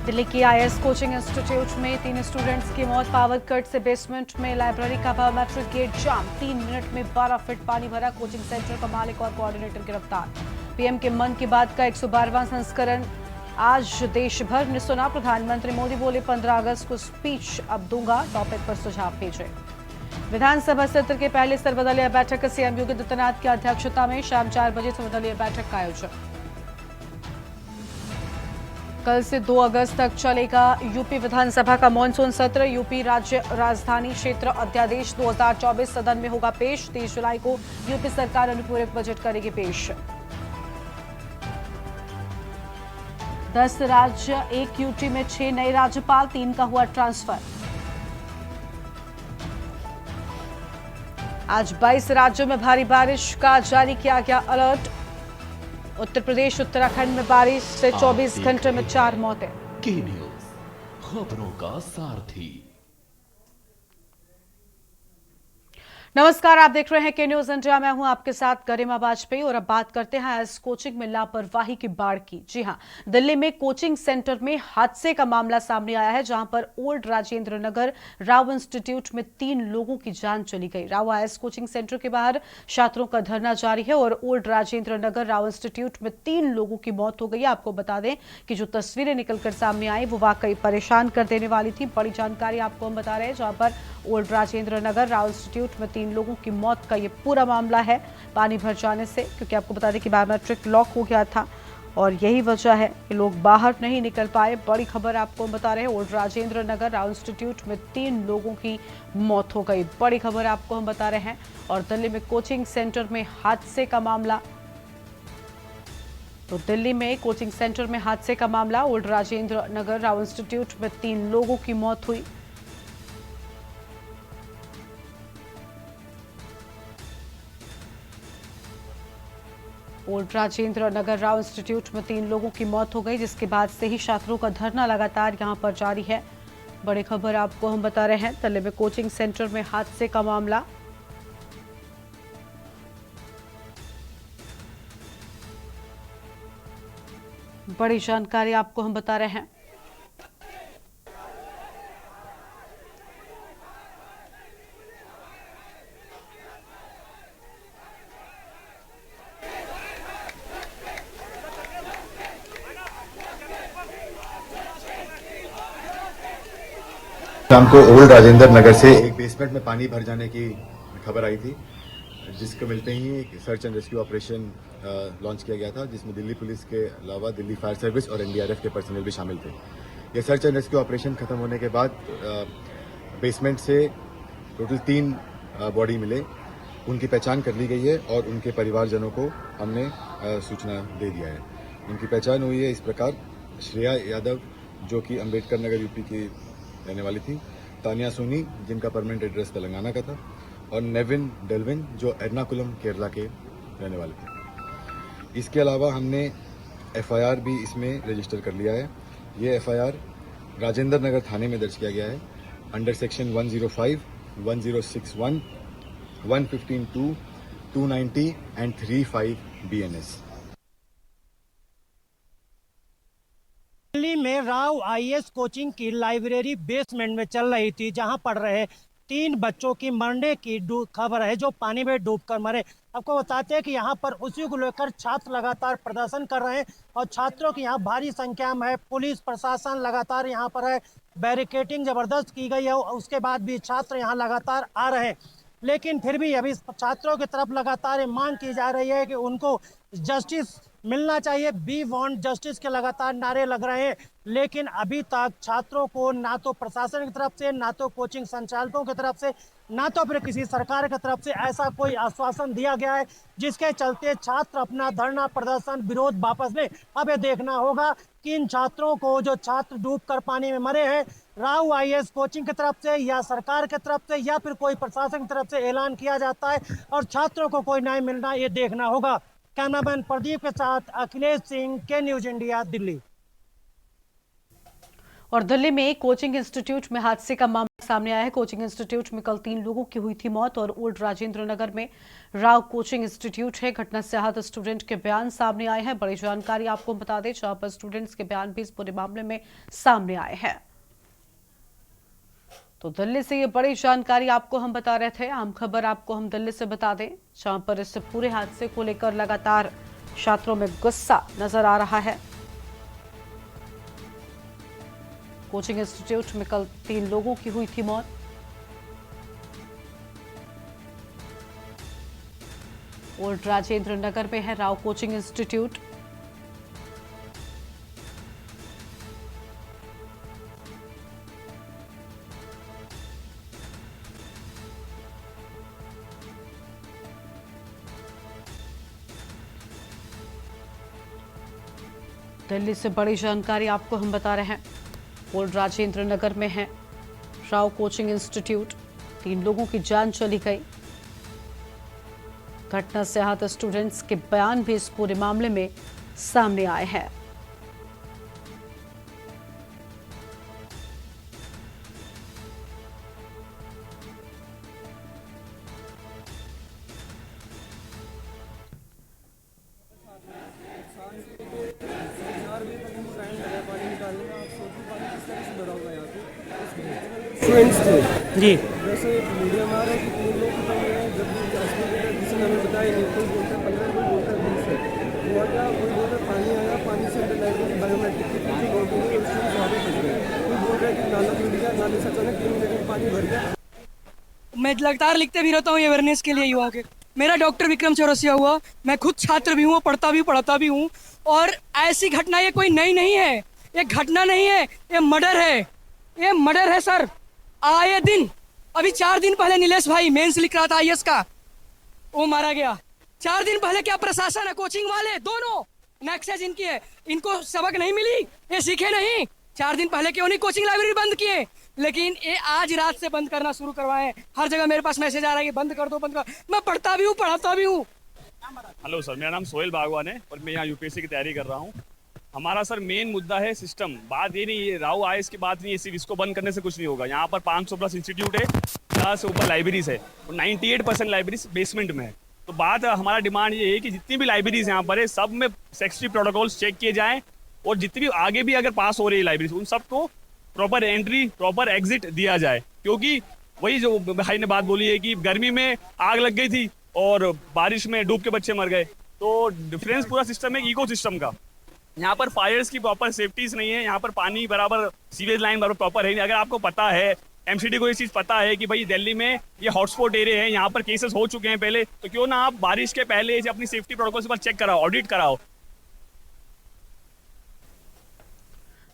दिल्ली की IAS coaching institute में 3 students की मौत। पावर कट से बेसमेंट में लाइब्रेरी का बायोमेट्रिक गेट जाम। 3 मिनट में 12 फीट पानी भरा। कोचिंग सेंटर का मालिक और कोऑर्डिनेटर गिरफ्तार। पीएम के मन की बात का 112वां संस्करण आज देश भर ने सुना। प्रधानमंत्री मोदी बोले 15 अगस्त को स्पीच अब दूंगा, टॉपिक पर सुझाव भेजे। विधानसभा सत्र के पहले सर्वदलीय बैठक सीएम योगी आदित्यनाथ की अध्यक्षता में शाम 4 बजे सर्वदलीय बैठक का आयोजन। कल से 2 अगस्त तक चलेगा यूपी विधानसभा का मॉनसून सत्र। यूपी राज्य राजधानी क्षेत्र अध्यादेश 2024 सदन में होगा पेश। 30 जुलाई को यूपी सरकार अनुपूरक बजट करेगी पेश। 10 राज्य, 1 यूटी में 6 नए राज्यपाल, 3 का हुआ ट्रांसफर। आज 22 राज्यों में भारी बारिश का जारी किया गया अलर्ट। उत्तर प्रदेश, उत्तराखंड में बारिश से 24 घंटे में 4 मौतें। की न्यूज़, खबरों का सारथी। नमस्कार, आप देख रहे हैं के न्यूज इंडिया। मैं हूं आपके साथ गरिमा वाजपेयी और अब बात करते हैं इस कोचिंग में लापरवाही की बाढ़ की। जी हां, दिल्ली में कोचिंग सेंटर में हादसे का मामला सामने आया है, जहां पर ओल्ड राजेंद्र नगर राव इंस्टीट्यूट में 3 लोगों की जान चली गई। राव आईएएस कोचिंग सेंटर के बाहर छात्रों का धरना जारी है और ओल्ड राजेंद्र नगर राव इंस्टीट्यूट में 3 लोगों की मौत हो गई। आपको बता दें कि जो तस्वीरें निकलकर सामने आई वो वाकई परेशान कर देने वाली थी। बड़ी जानकारी आपको हम बता रहे हैं, जहां पर ओल्ड राजेंद्र नगर राव इंस्टीट्यूट में 3 लोगों की मौत का ये पूरा मामला है पानी भर जाने से, क्योंकि आपको बता दें कि बायोमेट्रिक लॉक हो गया था और यही वजह है कि लोग बाहर नहीं निकल पाए। बड़ी खबर आपको हम बता रहे हैं, ओल्ड राजेंद्र नगर राव इंस्टीट्यूट में 3 लोगों की मौत हो गई। बड़ी खबर आपको हम बता रहे हैं। और दिल्ली में कोचिंग सेंटर में हादसे का मामला, तो दिल्ली में कोचिंग सेंटर में हादसे का मामला, ओल्ड राजेंद्र नगर राव इंस्टीट्यूट में 3 लोगों की मौत हुई। ओल्ड राजेंद्र नगर राव इंस्टीट्यूट में 3 लोगों की मौत हो गई, जिसके बाद से ही छात्रों का धरना लगातार यहां पर जारी है। बड़ी खबर आपको हम बता रहे हैं, दिल्ली में कोचिंग सेंटर में हादसे का मामला। बड़ी जानकारी आपको हम बता रहे हैं। शाम को ओल्ड राजेंद्र नगर से एक बेसमेंट में पानी भर जाने की खबर आई थी, जिसको मिलते ही एक search and rescue operation launch किया गया था, जिसमें दिल्ली पुलिस के अलावा दिल्ली फायर सर्विस और एनडीआरएफ के पर्सनल भी शामिल थे। ये सर्च एंड रेस्क्यू ऑपरेशन खत्म होने के बाद बेसमेंट से टोटल 3 बॉडी मिले, उनकी पहचान कर ली गई है और उनके परिवारजनों को हमने सूचना दे दिया है। उनकी पहचान हुई है इस प्रकार: श्रेया यादव, जो कि अम्बेडकर नगर यूपी की रहने वाली थी; तानिया सोनी, जिनका परमानेंट एड्रेस तेलंगाना का था; और नेविन डेल्विन, जो एर्नाकुलम केरला के रहने वाले थे। इसके अलावा हमने एफआईआर भी इसमें रजिस्टर कर लिया है। ये एफआईआर राजेंद्र नगर थाने में दर्ज किया गया है under section 105, 1061, 115(2), 290 and 35 BNS। Delhi में राव आईएएस कोचिंग की लाइब्रेरी बेसमेंट में चल रही थी, जहां पढ़ रहे 3 बच्चों की मरने की खबर है, जो पानी में डूबकर मरे। आपको बताते हैं कि यहां पर उसी को लेकर छात्र लगातार प्रदर्शन कर रहे हैं और छात्रों की यहां भारी संख्या में है। पुलिस प्रशासन लगातार यहां पर है, बैरिकेडिंग जबरदस्त की गई है। उसके बाद भी छात्र यहां लगातार आ रहे हैं, लेकिन फिर भी अभी छात्रों की तरफ लगातार मांग की जा रही है कि उनको जस्टिस मिलना चाहिए। वी वांट जस्टिस के लगातार नारे लग रहे हैं, लेकिन अभी तक छात्रों को ना तो प्रशासन की तरफ से, ना तो कोचिंग संचालकों की तरफ से, ना तो फिर किसी सरकार की तरफ से ऐसा कोई आश्वासन दिया गया है, जिसके चलते छात्र अपना धरना प्रदर्शन विरोध वापस लें। अब ये देखना होगा कि इन छात्रों को, जो छात्र डूबकर पानी में मरे हैं, राव आईएएस कोचिंग की तरफ से या सरकार की तरफ से या फिर कोई प्रशासन की तरफ से ऐलान किया जाता है और छात्रों को कोई न्याय मिलना, ये देखना होगा। कैमरामैन प्रदीप के साथ अखिलेश सिंह, के न्यूज इंडिया, दिल्ली। और दिल्ली में कोचिंग इंस्टीट्यूट में हादसे का मामला सामने आया है। कोचिंग इंस्टीट्यूट में कल 3 लोगों की हुई थी मौत और ओल्ड राजेंद्र नगर में राव कोचिंग इंस्टीट्यूट है। घटना से आहत स्टूडेंट के बयान सामने आए हैं। बड़ी जानकारी आपको बता दें, जहां पर स्टूडेंट्स के बयान भी इस पूरे मामले में सामने आए हैं। तो दिल्ली से ये बड़ी जानकारी आपको हम बता रहे थे। आम खबर आपको हम दिल्ली से बता दें, जहां पर इस पूरे हादसे को लेकर लगातार छात्रों में गुस्सा नजर आ रहा है। कोचिंग इंस्टीट्यूट में कल 3 लोगों की हुई थी मौत। ओल्ड राजेंद्र नगर में है राव कोचिंग इंस्टीट्यूट। दिल्ली से बड़ी जानकारी आपको हम बता रहे हैं। ओल्ड राजेंद्र नगर में है राव कोचिंग इंस्टीट्यूट। 3 लोगों की जान चली गई। घटना से आहत स्टूडेंट्स के बयान भी इस पूरे मामले में सामने आए हैं। स्टूडेंट्स थे जी। जैसे मीडिया में आ रहा है कि 3 लोग खत्म हुए हैं, जबकि किसी ने हमें बताया नहीं। कोई बोलता है 15, कोई बोलता है 20 है। हुआ क्या, कोई बोल रहा है पानी आया, पानी से लाइब्रेरी बायोमेट्रिक की कुछ लोग हो गए, स्टूडेंट्स वहाँ पे फंस गए। कोई बोल रहा है कि नाला टूट गया, नाले से अचानक 3 मिनट में पानी भर गया। मैं लगातार लिखते भी रहता हूँ अवेयरनेस के लिए युवाओं के। मेरा डॉक्टर विक्रम चौरसिया हुआ, मैं खुद छात्र भी हूँ, पढ़ता भी हूँ। और ऐसी घटना ये कोई नई नहीं है, ये घटना नहीं है, ये मर्डर है, ये मर्डर है सर। आए दिन, अभी 4 दिन पहले नीलेश भाई मेंस लिख रहा था आईएएस का, वो मारा गया। 4 दिन पहले क्या प्रशासन है, कोचिंग वाले दोनों नक्सज इनकी है, इनको सबक नहीं मिली, ये सीखे नहीं। 4 दिन पहले क्यों नहीं कोचिंग लाइब्रेरी बंद किए, लेकिन ये आज रात से बंद करना शुरू करवाए। हर जगह मेरे पास मैसेज आ रहा है कि बंद कर दो, बंद कर। मैं पढ़ता भी हूँ, पढ़ाता भी हूँ। हेलो सर, मेरा नाम सोहेल बागवान है और मैं यहाँ यूपीएससी की तैयारी कर रहा हूँ। हमारा सर मेन मुद्दा है सिस्टम। बात ये नहीं है राव आईएएस की बात नहीं है, सिर्फ इसको बंद करने से कुछ नहीं होगा। यहाँ पर 500 प्लस इंस्टीट्यूट है, 50 से ऊपर लाइब्रेरीज है और 98% लाइब्रेरीज बेसमेंट में है। तो बात हमारा डिमांड ये है कि जितनी भी लाइब्रेरीज यहाँ पर है, सब में सेक्रेटरी प्रोटोकॉल्स चेक किए जाएँ और जितनी भी आगे भी अगर पास हो रही है लाइब्रेरीज, उन सबको प्रॉपर एंट्री, प्रॉपर एग्जिट दिया जाए। क्योंकि वही जो भाई ने बात बोली है कि गर्मी में आग लग गई थी और बारिश में डूब के बच्चे मर गए। तो डिफरेंस पूरा सिस्टम है इको सिस्टम का। यहाँ पर फायर्स की प्रॉपर सेफ्टीज नहीं है, यहाँ पर पानी बराबर, सीवेज लाइन बराबर प्रॉपर है नहीं। अगर आपको पता है, एमसीडी को ये चीज़ पता है कि भाई दिल्ली में ये हॉटस्पॉट एरिया है, यहाँ पर केसेस हो चुके हैं पहले, तो क्यों ना आप बारिश के पहले अपनी सेफ्टी प्रोटोकॉल पर चेक कराओ, ऑडिट कराओ।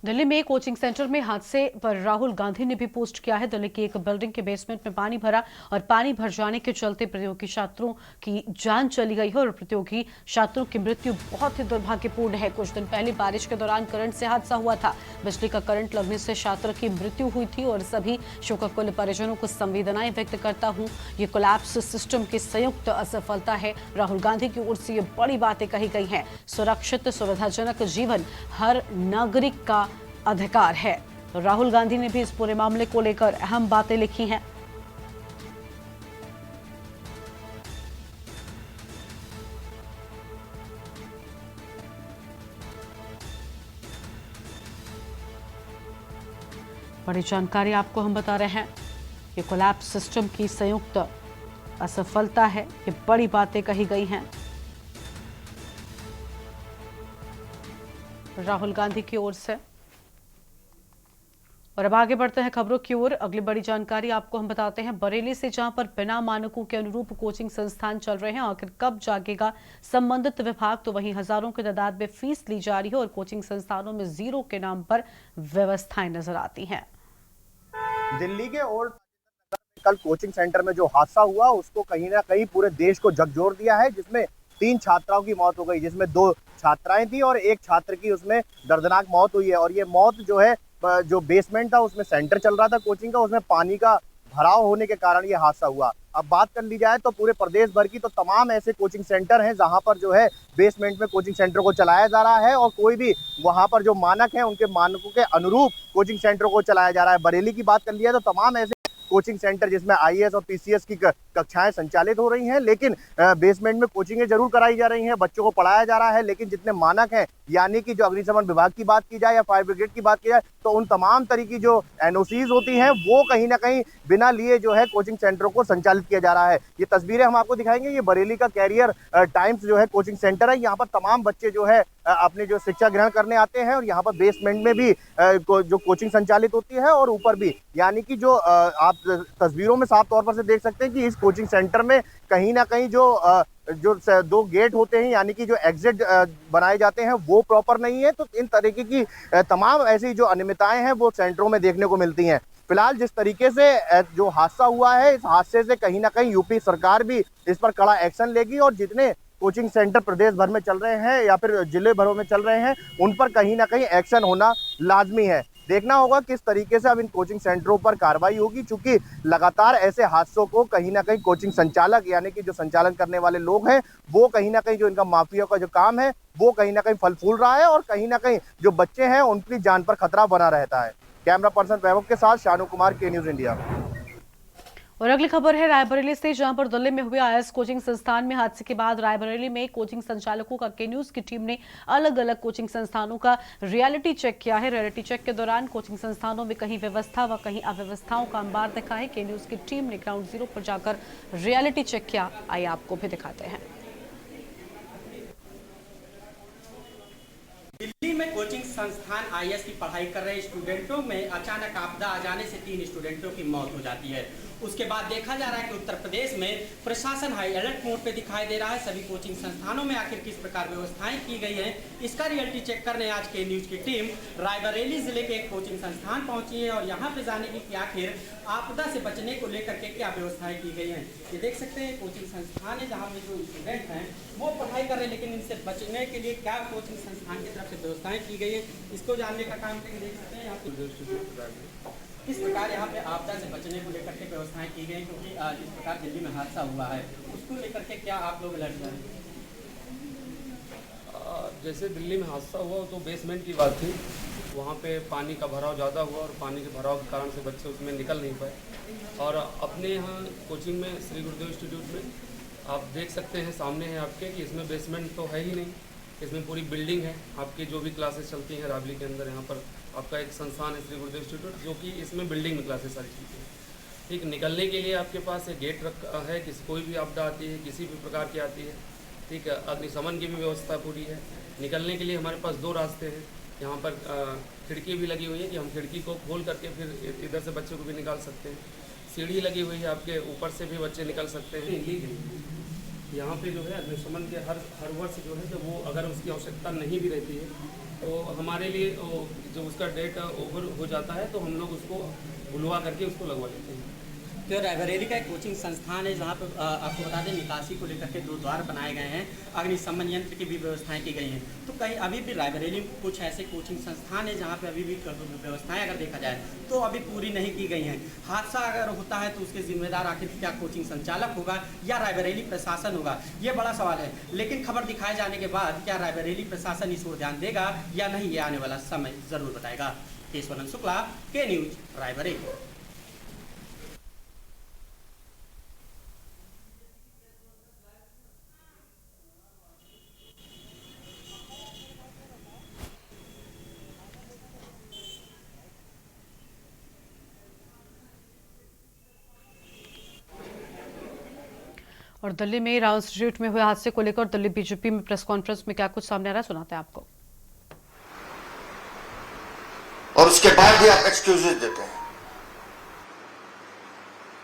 दिल्ली में कोचिंग सेंटर में हादसे पर राहुल गांधी ने भी पोस्ट किया है। दिल्ली की एक बिल्डिंग के बेसमेंट में पानी भरा और पानी भर जाने के चलते प्रतियोगी छात्रों की जान चली गई है और प्रतियोगी छात्रों की मृत्यु बहुत ही दुर्भाग्यपूर्ण है। कुछ दिन पहले बारिश के दौरान करंट से हादसा हुआ था। बिजली का करंट लगने से छात्र की मृत्यु हुई थी और सभी शोकाकुल परिजनों को संवेदनाएं व्यक्त करता हूं। ये कोलैप्स सिस्टम की संयुक्त असफलता है। राहुल गांधी की ओर से ये बड़ी बातें कही गई हैं। सुरक्षित सुविधाजनक जीवन हर नागरिक का अधिकार है। तो राहुल गांधी ने भी इस पूरे मामले को लेकर अहम बातें लिखी हैं। बड़ी जानकारी आपको हम बता रहे हैं। ये कोलैप्स सिस्टम की संयुक्त असफलता है। ये बड़ी बातें कही गई हैं राहुल गांधी की ओर से। और अब आगे बढ़ते हैं खबरों की ओर। अगली बड़ी जानकारी आपको हम बताते हैं बरेली से, जहां पर बिना मानकों के अनुरूप कोचिंग संस्थान चल रहे हैं। आखिर कब जागेगा संबंधित विभाग। तो वहीं हजारों की तादाद में फीस ली जा रही है और कोचिंग संस्थानों में जीरो के नाम पर व्यवस्थाएं नजर आती हैं। दिल्ली के ओल्ड कल कोचिंग सेंटर में जो हादसा हुआ, उसको कहीं ना कहीं पूरे देश को झकझोर दिया है, जिसमें 3 छात्राओं की मौत हो गई, जिसमें 2 छात्राएं थी और 1 छात्र की उसमें दर्दनाक मौत हुई है। और ये मौत जो है, जो बेसमेंट था उसमें सेंटर चल रहा था कोचिंग का, उसमें पानी का भराव होने के कारण ये हादसा हुआ। अब बात कर ली जाए तो पूरे प्रदेश भर की तो तमाम ऐसे कोचिंग सेंटर हैं जहां पर जो है बेसमेंट में कोचिंग सेंटर को चलाया जा रहा है और कोई भी वहां पर जो मानक हैं उनके मानकों के अनुरूप कोचिंग सेंटर को चलाया जा रहा है। बरेली की बात कर लिया तो तमाम ऐसे कोचिंग सेंटर जिसमें आईएएस और पीसीएस की कक्षाएं संचालित हो रही हैं, लेकिन बेसमेंट में कोचिंगें जरूर कराई जा रही हैं, बच्चों को पढ़ाया जा रहा है, लेकिन जितने मानक हैं, यानी कि जो अग्निशमन विभाग की बात की जाए या फायर ब्रिगेड की बात की जाए, तो उन तमाम तरह की जो एनओसीज होती हैं वो कहीं ना कहीं बिना लिए जो है कोचिंग सेंटरों को संचालित किया जा रहा है। ये तस्वीरें हम आपको दिखाएंगे, ये बरेली का कैरियर टाइम्स जो है कोचिंग सेंटर है। यहाँ पर तमाम बच्चे जो है अपने जो शिक्षा ग्रहण करने आते हैं और यहाँ पर बेसमेंट में भी जो कोचिंग संचालित होती है और ऊपर भी, यानी कि जो आप तस्वीरों में साफ तौर पर से देख सकते हैं कि इस कोचिंग सेंटर में कहीं ना कहीं जो दो गेट होते हैं, यानी कि जो एग्जिट बनाए जाते हैं वो प्रॉपर नहीं है। तो इन तरीके की तमाम ऐसी जो अनियमितताएं हैं वो सेंटरों में देखने को मिलती हैं। फिलहाल जिस तरीके से जो हादसा हुआ है, इस हादसे से कहीं ना कहीं यूपी सरकार भी इस पर कड़ा एक्शन लेगी और जितने कोचिंग सेंटर प्रदेश भर में चल रहे हैं या फिर जिले भरों में चल रहे हैं, उन पर कहीं ना कहीं एक्शन होना लाजमी है। देखना होगा किस तरीके से अब इन कोचिंग सेंटरों पर कार्रवाई होगी, चूंकि लगातार ऐसे हादसों को कहीं ना कहीं कोचिंग संचालक, यानी कि जो संचालन करने वाले लोग हैं, वो कहीं ना कहीं जो इनका माफिया का जो काम है वो कहीं ना कहीं फल फूल रहा है और कहीं ना कहीं जो बच्चे हैं उनकी जान पर खतरा बना रहता है। कैमरा पर्सन वैभव के साथ शानू कुमार, के न्यूज इंडिया। और अगली खबर है रायबरेली से, जहां पर दिल्ली में हुए आईएएस कोचिंग संस्थान में हादसे के बाद रायबरेली में कोचिंग संचालकों का के न्यूज की टीम ने अलग अलग कोचिंग संस्थानों का रियलिटी चेक किया है। रियलिटी चेक के दौरान कोचिंग संस्थानों में कहीं व्यवस्था व कहीं अव्यवस्थाओं का अंबार देखा है। के न्यूज की टीम ने ग्राउंड जीरो पर जाकर रियलिटी चेक किया। आइए आपको भी दिखाते हैं। दिल्ली में कोचिंग संस्थान आईएएस की पढ़ाई कर रहे स्टूडेंटों में अचानक आपदा आ जाने से 3 स्टूडेंटों की मौत हो जाती है। उसके बाद देखा जा रहा है कि उत्तर प्रदेश में प्रशासन हाई अलर्ट मोड पे दिखाई दे रहा है। सभी कोचिंग संस्थानों में आखिर किस प्रकार व्यवस्थाएं की गई हैं, इसका रियलिटी चेक करने आज के न्यूज की टीम रायबरेली जिले के एक कोचिंग संस्थान पहुंची है और यहाँ पे जाने की कि आखिर आपदा से बचने को लेकर के क्या व्यवस्थाएं की गई हैं। ये देख सकते हैं कोचिंग संस्थान है जहाँ पे जो स्टूडेंट हैं वो पढ़ाई कर रहे हैं, लेकिन इनसे बचने के लिए क्या कोचिंग संस्थान की तरफ से व्यवस्थाएं की गई है, इसको जानने का काम करके देख सकते हैं। यहाँ पे किस प्रकार यहाँ पे आपदा से बचने को लेकर के व्यवस्थाएं की गई, क्योंकि जिस प्रकार दिल्ली में हादसा हुआ है उसको लेकर के क्या आप लोग अलर्ट करें? जैसे दिल्ली में हादसा हुआ तो बेसमेंट की बात थी, वहाँ पे पानी का भराव ज़्यादा हुआ और पानी के भराव के कारण से बच्चे उसमें निकल नहीं पाए। और अपने यहाँ कोचिंग में श्री गुरुदेव इंस्टीट्यूट में आप देख सकते हैं, सामने है आपके, कि इसमें बेसमेंट तो है ही नहीं, इसमें पूरी बिल्डिंग है। आपकी जो भी क्लासेस चलती हैं रावली के अंदर, यहाँ पर आपका एक संस्थान है श्री गुरुदेव इंस्टीट्यूट, जो कि इसमें बिल्डिंग में क्लासेस सारी चलती हैं। ठीक, निकलने के लिए आपके पास एक गेट रखा है, कोई भी आपदा आती है, किसी भी प्रकार की आती है, ठीक है, अग्निशमन की भी व्यवस्था पूरी है। निकलने के लिए हमारे पास 2 रास्ते हैं। यहाँ पर खिड़की भी लगी हुई है कि हम खिड़की को खोल करके फिर इधर से बच्चों को भी निकाल सकते हैं। सीढ़ी लगी हुई है, आपके ऊपर से भी बच्चे निकल सकते हैं। यहाँ पे जो है अग्निशमन के हर वर्ष जो है, जब वो अगर उसकी आवश्यकता नहीं भी रहती है तो हमारे लिए जो उसका डेट ओवर हो जाता है तो हम लोग उसको बुलवा करके उसको लगवा लेते हैं। तो रायबरेली का एक कोचिंग संस्थान है जहाँ पर आपको बता दें निकासी को लेकर के 2 द्वार बनाए गए हैं, अग्निशमन यंत्र की भी व्यवस्थाएं की गई हैं। तो कहीं अभी भी रायबरेली में कुछ ऐसे कोचिंग संस्थान है जहाँ पे अभी भी व्यवस्थाएं अगर देखा जाए तो अभी पूरी नहीं की गई हैं। हादसा अगर होता है तो उसके जिम्मेदार आखिर क्या कोचिंग संचालक होगा या रायबरेली प्रशासन होगा, ये बड़ा सवाल है। लेकिन खबर दिखाए जाने के बाद क्या रायबरेली प्रशासन इस ओर ध्यान देगा या नहीं, ये आने वाला समय जरूर बताएगा। केशवानंद शुक्ला, के न्यूज, रायबरेली। और दिल्ली में राव इंस्टीट्यूट में हुए हादसे को लेकर दिल्ली बीजेपी में प्रेस कॉन्फ्रेंस में क्या कुछ सामने आ रहा है, सुनाते हैं आपको। और उसके बाद भी आप एक्सक्यूजेज देते हैं।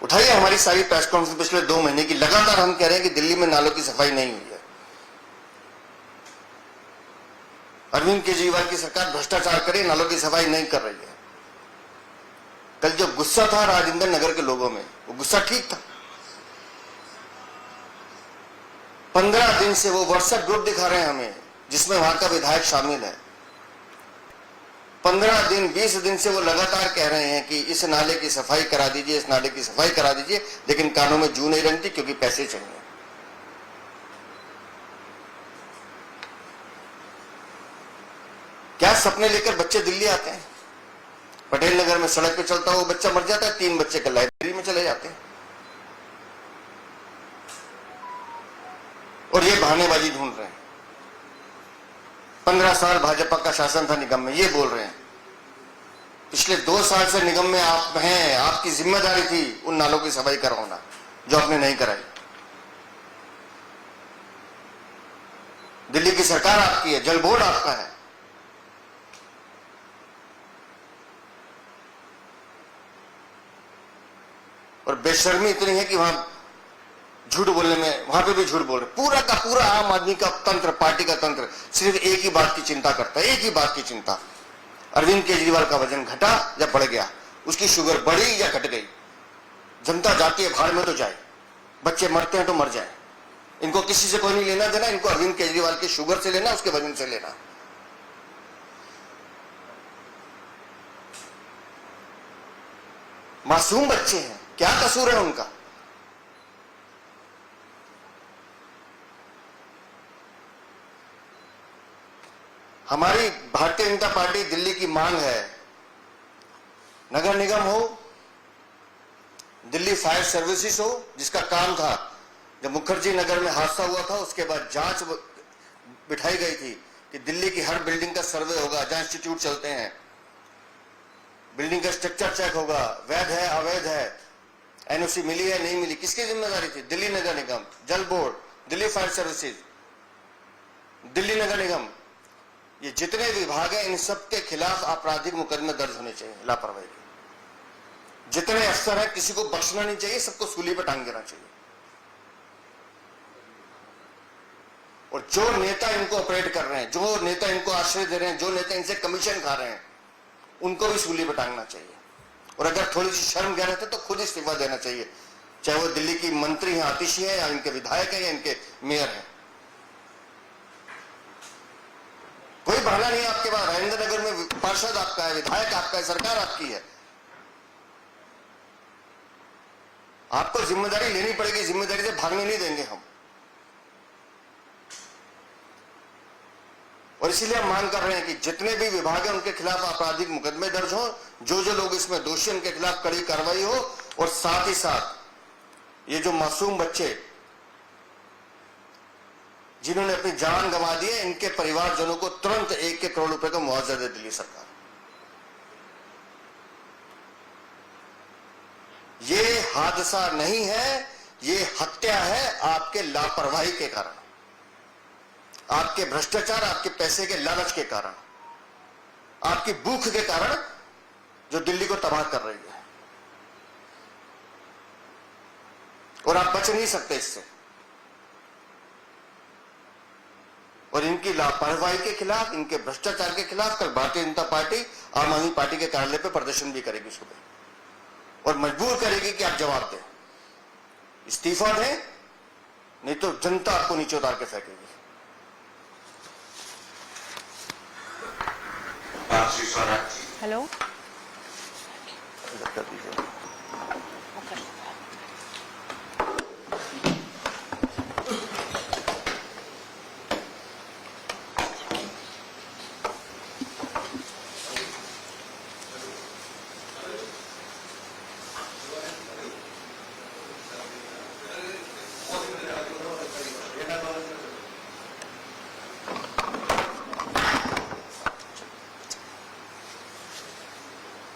उठाइए हमारी सारी प्रेस कॉन्फ्रेंस पिछले 2 महीने की, लगातार हम कह रहे हैं कि दिल्ली में नालों की सफाई नहीं हुई है। अरविंद केजरीवाल की सरकार भ्रष्टाचार करे, नालों की सफाई नहीं कर रही है। कल जो गुस्सा था राजेंद्र नगर के लोगों में, वो गुस्सा ठीक था। 15 दिन से वो व्हाट्सएप ग्रुप दिखा रहे हैं हमें जिसमें वहां का विधायक शामिल है। 15 दिन 20 दिन से वो लगातार कह रहे हैं कि इस नाले की सफाई करा दीजिए, इस नाले की सफाई करा दीजिए, लेकिन कानों में जू नहीं रंगती क्योंकि पैसे चाहिए। क्या सपने लेकर बच्चे दिल्ली आते हैं? पटेल नगर में सड़क पे चलता हुआ बच्चा मर जाता है, 3 बच्चे कल लाइब्रेरी में चले जाते हैं। और ये बहानेबाजी ढूंढ रहे हैं। 15 साल भाजपा का शासन था निगम में, ये बोल रहे हैं। पिछले 2 साल से निगम में आप हैं, आपकी जिम्मेदारी थी उन नालों की सफाई करवाना, जो आपने नहीं कराई। दिल्ली की सरकार आपकी है, जल बोर्ड आपका है। और बेशर्मी इतनी है कि वहां झूठ बोलने में, वहां पे भी झूठ बोल रहे। पूरा का पूरा आम आदमी का तंत्र, पार्टी का तंत्र सिर्फ एक ही बात की चिंता करता है, एक ही बात की चिंता। अरविंद केजरीवाल का वजन घटा या बढ़ गया, उसकी शुगर बढ़ी या घट गई। जनता जाती है भाड़ में तो जाए, बच्चे मरते हैं तो मर जाए, इनको किसी से कोई नहीं लेना देना। इनको अरविंद केजरीवाल की शुगर से लेना, उसके वजन से लेना। मासूम बच्चे हैं, क्या कसूर है उनका? हमारी भारतीय जनता पार्टी दिल्ली की मांग है, नगर निगम हो, दिल्ली फायर सर्विसेज हो, जिसका काम था जब मुखर्जी नगर में हादसा हुआ था उसके बाद जांच बिठाई गई थी कि दिल्ली की हर बिल्डिंग का सर्वे होगा, जहां इंस्टीट्यूट चलते हैं, बिल्डिंग का स्ट्रक्चर चेक होगा, वैध है अवैध है, एनओसी मिली है नहीं मिली, किसकी जिम्मेदारी थी? Delhi Nagar Nigam, Jal board, Delhi fire services, Delhi Nagar Nigam, ये जितने विभाग हैं इन सब के खिलाफ आपराधिक मुकदमे दर्ज होने चाहिए लापरवाही के। जितने अफसर हैं किसी को बख्शना नहीं चाहिए, सबको सूली पर टांग देना चाहिए। और जो नेता इनको ऑपरेट कर रहे हैं, जो नेता इनको आश्रय दे रहे हैं, जो नेता इनसे कमीशन खा रहे हैं, उनको भी सूली पर टांगना चाहिए। और अगर थोड़ी सी शर्म गहरे थे तो खुद इस्तीफा देना चाहिए, चाहे वो दिल्ली की मंत्री हैं आतिशी हैं, या इनके विधायक हैं, या इनके मेयर हैं। कोई बहाना नहीं है आपके पास। राजेंद्र नगर में पार्षद आपका है, विधायक आपका है, सरकार आपकी है। आपको जिम्मेदारी लेनी पड़ेगी, जिम्मेदारी से भागने नहीं देंगे हम। और इसीलिए हम मांग कर रहे हैं कि जितने भी विभाग हैं उनके खिलाफ आपराधिक मुकदमे दर्ज हो, जो जो लोग इसमें दोषी उनके खिलाफ कड़ी कार्रवाई हो। और साथ ही साथ ये जो मासूम बच्चे जिन्होंने अपनी जान गंवा दी है, इनके परिवारजनों को तुरंत 1 करोड़ रुपए का मुआवजा दे दिल्ली सरकार। ये हादसा नहीं है, ये हत्या है आपके लापरवाही के कारण, आपके भ्रष्टाचार, आपके पैसे के लालच के कारण, आपकी भूख के कारण, जो दिल्ली को तबाह कर रही है। और आप बच नहीं सकते इससे। और इनकी लापरवाही के खिलाफ, इनके भ्रष्टाचार के खिलाफ कल भारतीय जनता पार्टी आम आदमी पार्टी के कार्यालय पर प्रदर्शन भी करेगी सुबह, और मजबूर करेगी कि आप जवाब दें, इस्तीफा दें, नहीं तो जनता आपको नीचे उतार के फेंकेगी। हेलो,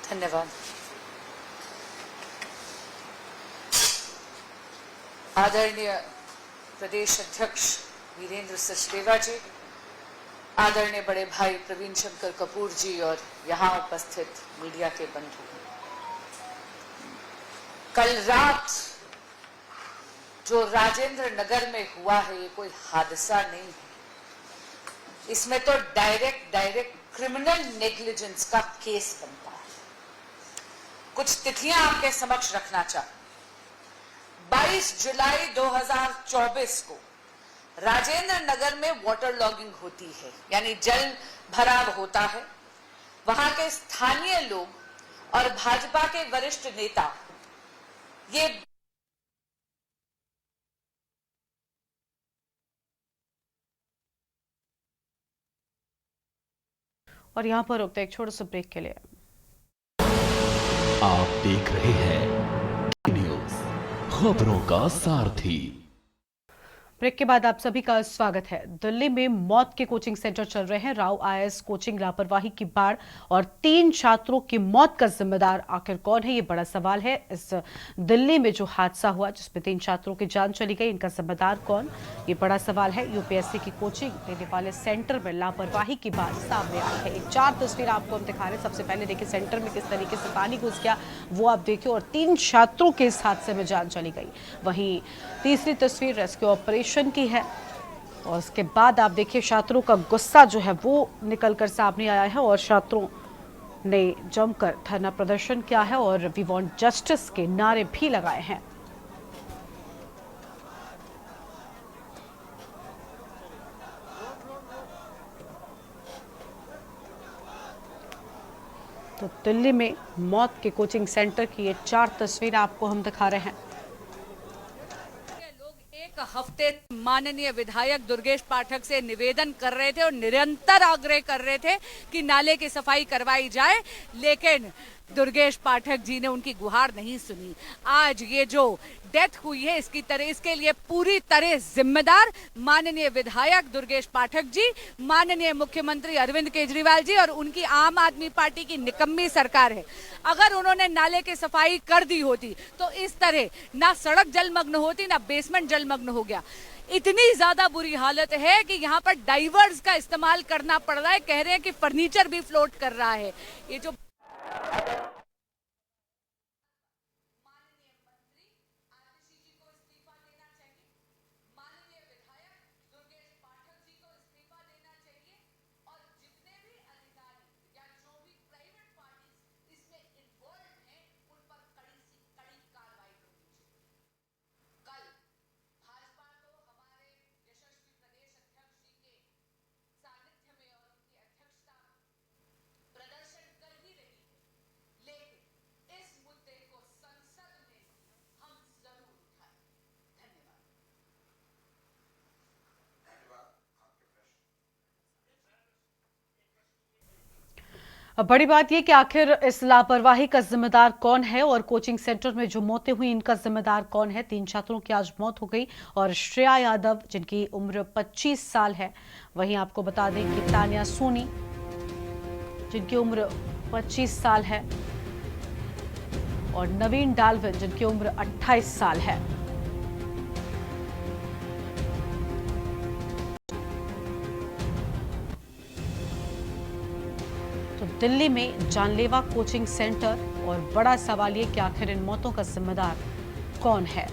धन्यवाद। आदरणीय प्रदेश अध्यक्ष वीरेंद्र सचदेवा जी, आदरणीय बड़े भाई प्रवीण शंकर कपूर जी और यहाँ उपस्थित मीडिया के बंधु, कल रात जो राजेंद्र नगर में हुआ है ये कोई हादसा नहीं है, इसमें तो डायरेक्ट क्रिमिनल नेग्लिजेंस का केस बनता है। कुछ तिथियां आपके समक्ष रखना चाहूं। 22 जुलाई 2024 को राजेंद्र नगर में वाटर लॉगिंग होती है, यानी जल भराव होता है। वहां के स्थानीय लोग और भाजपा के वरिष्ठ नेता ये और यहाँ पर रुकते एक छोटे से ब्रेक के लिए। आप देख रहे हैं न्यूज, खबरों का सारथी। ब्रेक के बाद आप सभी का स्वागत है। दिल्ली में मौत के कोचिंग सेंटर चल रहे हैं। राव आईएएस कोचिंग लापरवाही की बाढ़ और 3 छात्रों की मौत का जिम्मेदार आखिर कौन है, ये बड़ा सवाल है। इस दिल्ली में जो हादसा हुआ जिसमें 3 छात्रों की जान चली गई, इनका जिम्मेदार कौन, ये बड़ा सवाल है। यूपीएससी की कोचिंग देने वाले सेंटर में लापरवाही की बात सामने आई है। 4 तस्वीर आपको हम दिखा रहे हैं। सबसे पहले देखिए सेंटर में किस तरीके से पानी घुस गया, वो आप देखिए, और 3 छात्रों के इस हादसे में जान चली गई। वहीं तीसरी तस्वीर रेस्क्यू ऑपरेशन की है और उसके बाद आप देखिए छात्रों का गुस्सा जो है वो निकलकर सामने आया है और छात्रों ने जमकर धरना प्रदर्शन किया है और वी वांट जस्टिस के नारे भी लगाए हैं। तो दिल्ली में मौत के कोचिंग सेंटर की ये 4 तस्वीर आपको हम दिखा रहे हैं। एक हफ्ते माननीय विधायक दुर्गेश पाठक से निवेदन कर रहे थे और निरंतर आग्रह कर रहे थे कि नाले की सफाई करवाई जाए, लेकिन दुर्गेश पाठक जी ने उनकी गुहार नहीं सुनी। आज ये जो डेथ हुई है इसके लिए पूरी तरह जिम्मेदार माननीय विधायक दुर्गेश पाठक जी, माननीय मुख्यमंत्री अरविंद केजरीवाल जी और उनकी आम आदमी पार्टी की निकम्मी सरकार है। अगर उन्होंने नाले की सफाई कर दी होती तो इस तरह ना सड़क जलमग्न होती ना बेसमेंट जलमग्न हो गया। इतनी ज्यादा बुरी हालत है कि यहाँ पर डाइवर्स का इस्तेमाल करना पड़ रहा है। कह रहे हैं कि फर्नीचर भी फ्लोट कर रहा है। ये जो अब बड़ी बात यह कि आखिर इस लापरवाही का जिम्मेदार कौन है और कोचिंग सेंटर में जो मौतें हुई इनका जिम्मेदार कौन है। 3 छात्रों की आज मौत हो गई और श्रेया यादव जिनकी उम्र 25 साल है, वहीं आपको बता दें कि तानिया सोनी जिनकी उम्र 25 साल है और नवीन डालविन जिनकी उम्र 28 साल है। तो दिल्ली में जानलेवा कोचिंग सेंटर और बड़ा सवाल ये कि आखिर इन मौतों का जिम्मेदार कौन है।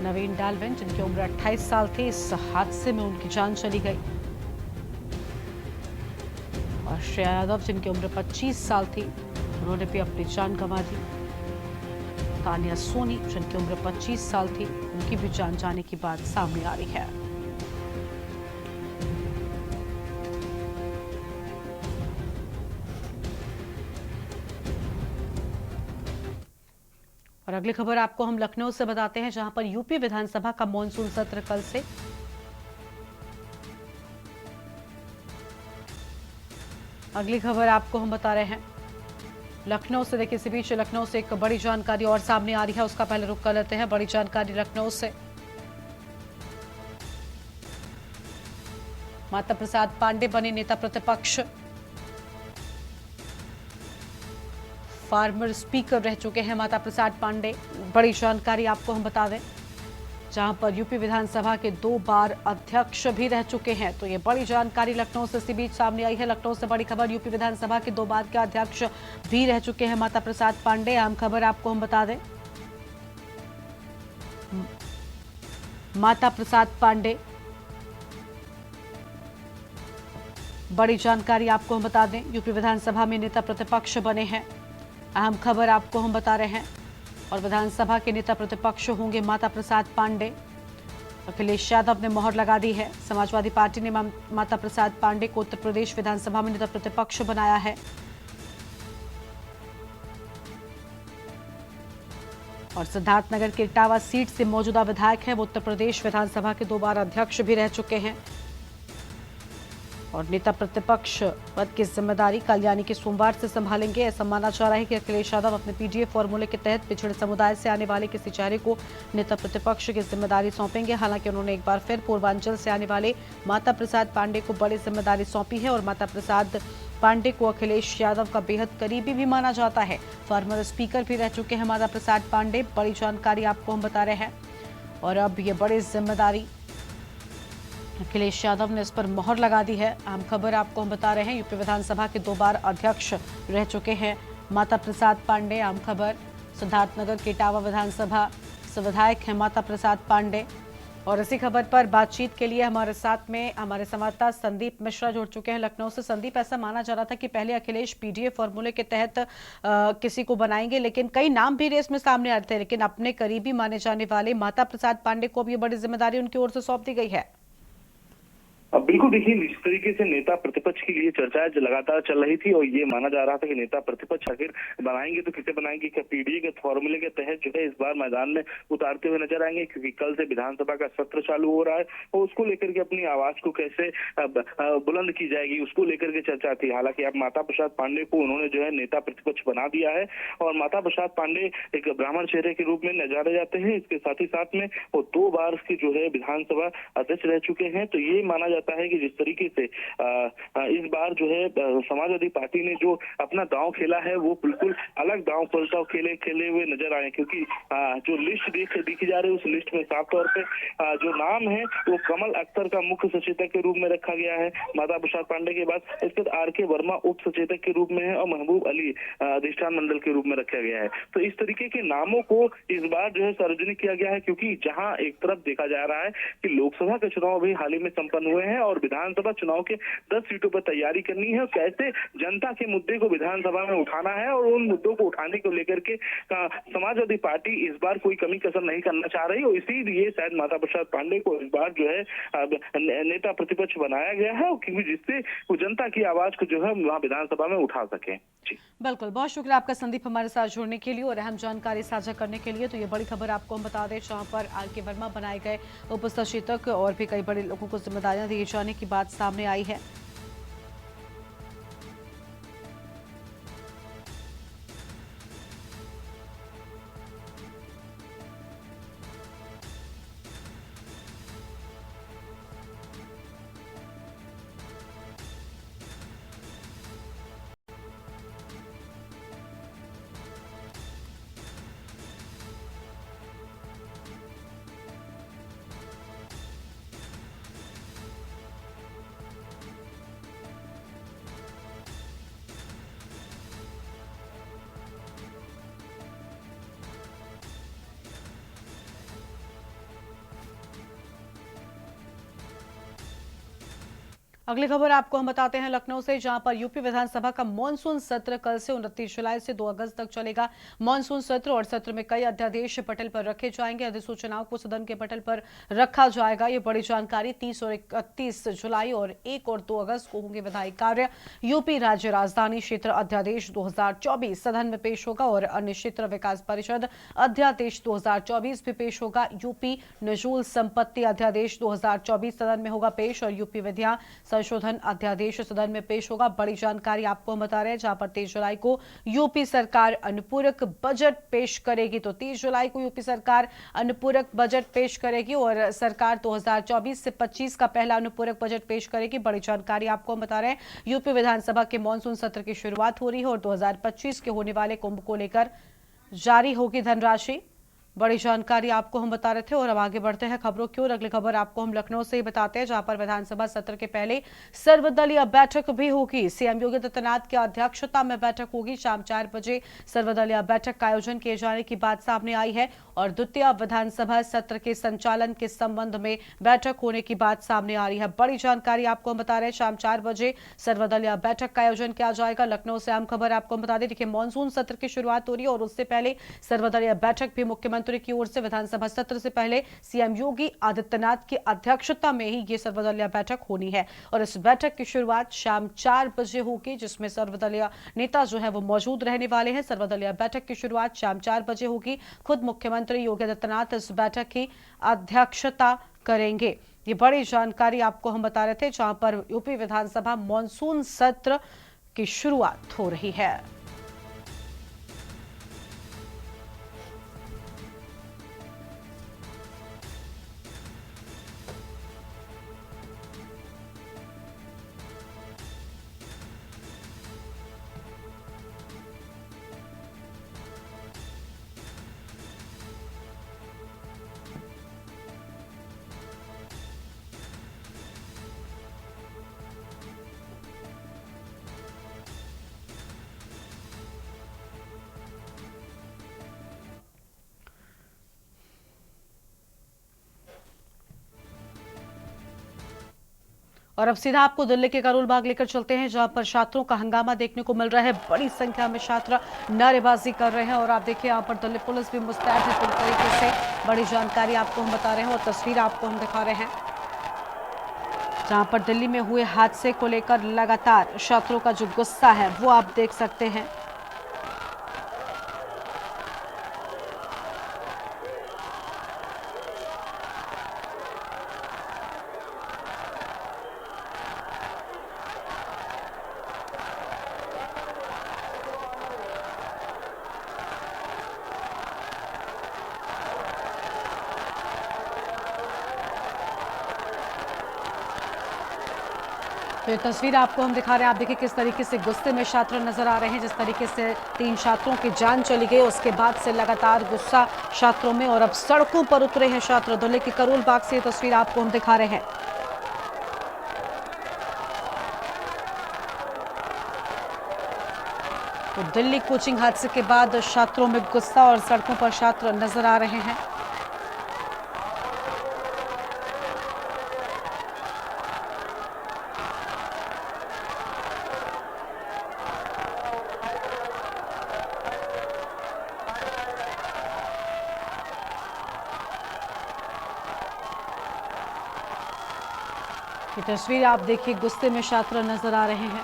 नवीन डालविन जिनकी उम्र 28 साल थी, इस हादसे में उनकी जान चली गई और श्रेया यादव जिनकी उम्र 25 साल थी, उन्होंने भी अपनी जान गंवा दी। तानिया सोनी जिनकी उम्र 25 साल थी, उनकी भी जान जाने की बात सामने आ रही है। और अगली खबर आपको हम लखनऊ से बताते हैं, जहां पर यूपी विधानसभा का मॉनसून सत्र कल से अगली खबर आपको हम बता रहे हैं लखनऊ से। देखिए इसी बीच लखनऊ से एक बड़ी जानकारी और सामने आ रही है, उसका पहले रुख कर लेते हैं। बड़ी जानकारी लखनऊ से, माता प्रसाद पांडे बने नेता प्रतिपक्ष, फार्मर स्पीकर रह चुके हैं माता प्रसाद पांडे। बड़ी जानकारी आपको हम बता दें, जहां पर यूपी विधानसभा के 2 बार अध्यक्ष भी रह चुके हैं। तो ये बड़ी जानकारी लखनऊ से इसी बीच सामने आई है। लखनऊ से बड़ी खबर, यूपी विधानसभा के 2 बार के अध्यक्ष भी रह चुके हैं माता प्रसाद पांडे। अहम खबर आपको हम बता दें, माता प्रसाद पांडे, बड़ी जानकारी आपको हम बता दें, यूपी विधानसभा में नेता प्रतिपक्ष बने हैं। अहम खबर आपको हम बता रहे हैं और विधानसभा के नेता प्रतिपक्ष होंगे माता प्रसाद पांडे। अखिलेश यादव ने मोहर लगा दी है। समाजवादी पार्टी ने माता प्रसाद पांडे को उत्तर प्रदेश विधानसभा में नेता प्रतिपक्ष बनाया है। और सिद्धार्थनगर के इटावा सीट से मौजूदा विधायक हैं। वो उत्तर प्रदेश विधानसभा के 2 बार अध्यक्ष भी रह चुके हैं और नेता प्रतिपक्ष पद की जिम्मेदारी कल यानी कि सोमवार से संभालेंगे। ऐसा माना जा रहा है कि अखिलेश यादव अपने पीडीए फॉर्मूले के तहत पिछड़े समुदाय से आने वाले किसी चेहरे को नेता प्रतिपक्ष की जिम्मेदारी सौंपेंगे। हालांकि उन्होंने एक बार फिर पूर्वांचल से आने वाले माता प्रसाद पांडे को बड़ी जिम्मेदारी सौंपी है और माता प्रसाद पांडे को अखिलेश यादव का बेहद करीबी भी माना जाता है। फॉर्मर स्पीकर भी रह चुके हैं माता प्रसाद पांडे। बड़ी जानकारी आपको हम बता रहे हैं और अब ये बड़ी जिम्मेदारी अखिलेश यादव ने इस पर मोहर लगा दी है। अहम खबर आपको हम बता रहे हैं, यूपी विधानसभा के 2 बार अध्यक्ष रह चुके हैं माता प्रसाद पांडे। अहम खबर, सिद्धार्थनगर के इटावा विधानसभा से विधायक हैं माता प्रसाद पांडे। और इसी खबर पर बातचीत के लिए हमारे साथ में हमारे संवाददाता संदीप मिश्रा जुड़ चुके हैं लखनऊ से। संदीप, ऐसा माना जा रहा था कि पहले अखिलेश पीडीए फॉर्मूले के तहत किसी को बनाएंगे, लेकिन कई नाम भी रेस में सामने आ रहे थे, लेकिन अपने करीबी माने जाने वाले माता प्रसाद पांडे को अब ये बड़ी जिम्मेदारी उनकी ओर से सौंप दी गई है। बिल्कुल, देखिए जिस तरीके से नेता प्रतिपक्ष के लिए चर्चाएं लगातार चल रही थी और ये माना जा रहा था कि नेता प्रतिपक्ष आखिर बनाएंगे तो किसे बनाएंगे, क्या पीडीए के फॉर्मूले के तहत जो है इस बार मैदान में उतारते हुए नजर आएंगे, क्योंकि कल से विधानसभा का सत्र चालू हो रहा है और उसको लेकर के अपनी आवाज को कैसे बुलंद की जाएगी उसको लेकर के चर्चा थी। हालांकि अब माता प्रसाद पांडे को उन्होंने जो है नेता प्रतिपक्ष बना दिया है और माता प्रसाद पांडे एक ब्राह्मण चेहरे के रूप में नजारे जाते हैं। इसके साथ ही साथ में वो 2 बार के जो है विधानसभा अध्यक्ष रह चुके हैं। तो ये माना जाता है कि जिस तरीके से इस बार जो है समाजवादी पार्टी ने जो अपना दांव खेला है वो बिल्कुल अलग दांव पलटाव खेले हुए नजर आए, क्योंकि जो लिस्ट देखी जा रही है उस लिस्ट में साफ तौर पे जो नाम है वो कमल अख्तर का मुख्य सचेतक के रूप में रखा गया है माता प्रसाद पांडे के बाद। इसके बाद आर.के. वर्मा उप सचेतक के रूप में है और महबूब अली अधिष्ठान मंडल के रूप में रखा गया है। तो इस तरीके के नामों को इस बार जो है सार्वजनिक किया गया है, क्योंकि जहां एक तरफ देखा जा रहा है कि लोकसभा के चुनाव भी हाल ही में संपन्न हुए हैं और विधानसभा चुनाव के 10 सीटों पर तैयारी करनी है, कैसे जनता के मुद्दे को विधानसभा में उठाना है और उन मुद्दों को उठाने को लेकर के समाजवादी पार्टी इस बार कोई कमी कसर नहीं करना चाह रही और इसीलिए शायद माता प्रसाद पांडे को इस बार जो है नेता प्रतिपक्ष बनाया गया है, क्योंकि जिससे वो जनता की आवाज को जो है वहाँ विधानसभा में उठा सके। बिल्कुल, बहुत शुक्रिया आपका संदीप हमारे साथ जुड़ने के लिए और अहम जानकारी साझा करने के लिए। तो ये बड़ी खबर आपको हम बता दें, जहां पर आर.के. वर्मा बनाए गए उप सचेतक और भी कई बड़े लोगों को जिम्मेदारियां दिए जाने की बात सामने आई है। अगली खबर आपको हम बताते हैं लखनऊ से, जहां पर यूपी विधानसभा का मॉनसून सत्र कल से 29 जुलाई से 2 अगस्त तक चलेगा। मॉनसून सत्र और सत्र में कई अध्यादेश पटल पर रखे जाएंगे। अधिसूचनाओं को सदन के पटल पर रखा जाएगा। ये बड़ी जानकारी 30 और 31 जुलाई और 1 और 2 अगस्त को होंगे विधायी कार्य। यूपी राज्य राजधानी क्षेत्र अध्यादेश 2024 सदन में पेश होगा और अन्य क्षेत्र विकास परिषद अध्यादेश 2024 भी पेश होगा। यूपी निजूल संपत्ति अध्यादेश 2024 सदन में होगा पेश और यूपी विधियां संशोधन अध्यादेश सदन में पेश होगा। बड़ी जानकारी आपको हम बता रहे हैं, जहां पर 23 जुलाई को यूपी सरकार अनुपूरक बजट पेश करेगी। तो 30 जुलाई को यूपी सरकार अनुपूरक बजट पेश करेगी और सरकार 2024 से 25 का पहला अनुपूरक बजट पेश करेगी। बड़ी जानकारी आपको हम बता रहे हैं, यूपी विधानसभा के मॉनसून सत्र की शुरुआत हो रही है और 2025 के होने वाले कुंभ को लेकर जारी होगी धनराशि। बड़ी जानकारी आपको हम बता रहे थे और अब आगे बढ़ते हैं खबरों की ओर। अगली खबर आपको हम लखनऊ से ही बताते हैं, जहां पर विधानसभा सत्र के पहले सर्वदलीय बैठक भी होगी। सीएम योगी आदित्यनाथ की अध्यक्षता में बैठक होगी। शाम 4 बजे सर्वदलीय बैठक का आयोजन किए जाने की बात सामने आई है और द्वितीय विधानसभा सत्र के संचालन के संबंध में बैठक होने की बात सामने आ रही है। बड़ी जानकारी आपको हम बता रहे हैं, शाम 4 बजे सर्वदलीय बैठक का आयोजन किया जाएगा। लखनऊ से अहम खबर आपको हम बता दें, देखिए मॉनसून सत्र की शुरुआत हो रही है और उससे पहले सर्वदलीय बैठक भी मुख्यमंत्री मुख्यमंत्री की ओर से विधानसभा सत्र से पहले सीएम योगी आदित्यनाथ की अध्यक्षता में ही ये सर्वदलीय बैठक होनी है और इस बैठक की शुरुआत शाम 4 बजे होगी, जिसमें सर्वदलीय नेता जो है वो मौजूद रहने वाले हैं। सर्वदलीय बैठक की शुरुआत शाम 4 बजे होगी। खुद मुख्यमंत्री योगी आदित्यनाथ इस बैठक की अध्यक्षता करेंगे। ये बड़ी जानकारी आपको हम बता रहे थे, जहां पर यूपी विधानसभा मॉनसून सत्र की शुरुआत हो रही है। और अब सीधा आपको दिल्ली के करोल बाग लेकर चलते हैं, जहां पर छात्रों का हंगामा देखने को मिल रहा है। बड़ी संख्या में छात्र नारेबाजी कर रहे हैं और आप देखिए यहां पर दिल्ली पुलिस भी मुस्तैद है पूरी तरीके से। बड़ी जानकारी आपको हम बता रहे हैं और तस्वीर आपको हम दिखा रहे हैं, जहां पर दिल्ली में हुए हादसे को लेकर लगातार छात्रों का जो गुस्सा है वो आप देख सकते हैं। तो ये तस्वीर आपको हम दिखा रहे हैं। आप देखिए किस तरीके से गुस्से में छात्र नजर आ रहे हैं। जिस तरीके से 3 छात्रों की जान चली गई, उसके बाद से लगातार गुस्सा छात्रों में और अब सड़कों पर उतरे हैं छात्र। दिल्ली के करोल बाग से ये तस्वीर आपको हम दिखा रहे हैं। तो दिल्ली कोचिंग हादसे के बाद छात्रों में गुस्सा और सड़कों पर छात्र नजर आ रहे हैं। ये तस्वीर आप देखिए, गुस्से में छात्र नजर आ रहे हैं